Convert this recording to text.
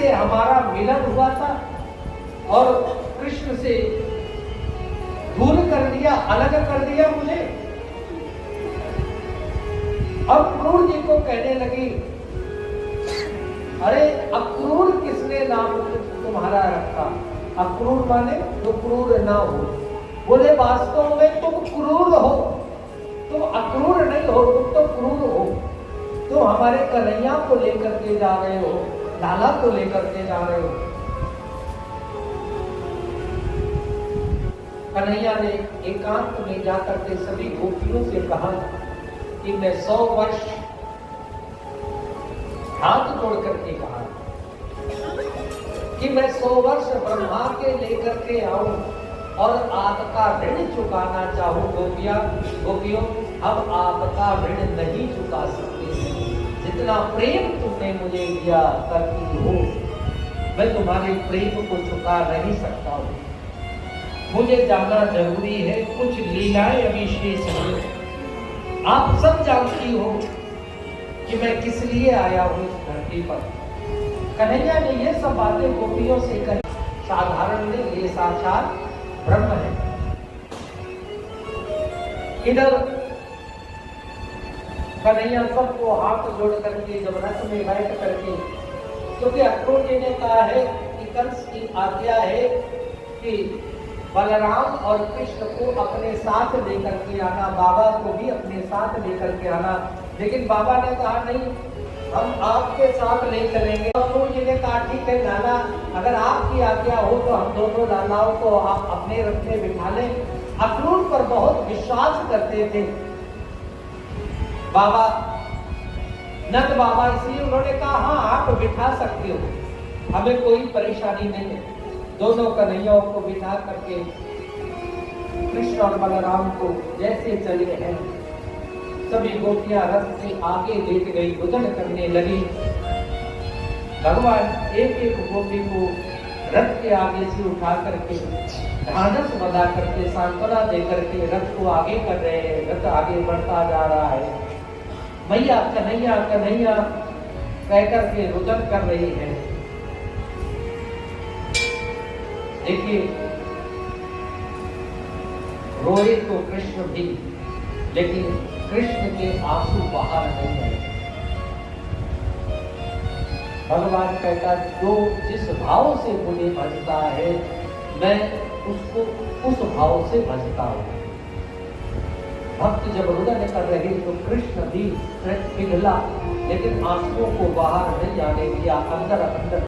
से हमारा मिलन हुआ था और कृष्ण से दूर कर दिया, अलग कर दिया मुझे। अब क्रूर जी को कहने लगी, अरे अक्रूर किसने नाम तुम्हारा रखा? अक्रूर माने जो क्रूर ना हो। बोले वास्तव में तुम क्रूर हो, तुम अक्रूर नहीं हो, तुम तो क्रूर हो। तुम हमारे कन्हैया को लेकर के जा रहे हो, लाला को लेकर के जा रहे हो। कन्हैया ने एकांत में जाकर के सभी गोपियों से कहा कि मैं 100 वर्ष हाथ जोड़ करके कहा कि मैं 100 वर्ष ब्रह्मा के लेकर के आऊं और आपका ऋण चुकाना चाहूं। गोपियों, हम आपका ऋण नहीं चुका सकते। जितना प्रेम तुमने मुझे दिया करती हो, मैं तुम्हारे प्रेम को चुका नहीं सकता हूं। मुझे जाना जरूरी है, कुछ लीलाएं अभी शेष हैं। आप सब जानती हो कि मैं किस लिए आया हूं इस धरती पर। कन्हैया ने ये सब बातें गोपियों से कही। साधारण में ये साक्षात ब्रह्म है। इधर कन्हैया सबको हाथ जोड़ करके जब रथ में बैठ करके, क्योंकि अक्रूर जी ने कहा है कि कंस की आज्ञा है कि बलराम और कृष्ण को अपने साथ लेकर के आना, बाबा को भी अपने साथ लेकर के आना। लेकिन बाबा ने कहा नहीं, हम आपके साथ ले चलेंगे। अक्रूर जी ने कहा ठीक है लाला, अगर आपकी आज्ञा हो तो हम दोनों लालाओं को आप अपने रथ में बिठा लें। अक्रूर पर बहुत विश्वास करते थे बाबा, नंद बाबा, इसलिए उन्होंने कहा हाँ आप बिठा सकते हो, हमें कोई परेशानी नहीं है। दोनों कन्हैयाओं को बिठा करके कृष्ण और बलराम को जैसे चले हैं, सभी गोपियां रथ से आगे लेट गई, भोजन करने लगी। भगवान एक एक गोपी को रथ के आगे से उठा करके ढांढस बजा करके सांत्वना दे करके रथ को आगे कर रहे हैं। रथ आगे बढ़ता जा रहा है। मैया कन्हैया कन्हैया कह करके रुदन कर रही है। देखिए, रोए तो कृष्ण भी, लेकिन कृष्ण के आंसू बाहर नहीं आए। भगवान कहता जो जिस भाव से मुझे भजता है, मैं उसको उस भाव से भजता हूं। भक्त जब रुदन कर रहे तो कृष्ण भी पिघला, लेकिन आंसुओं को बाहर नहीं आने दिया, अंदर अंदर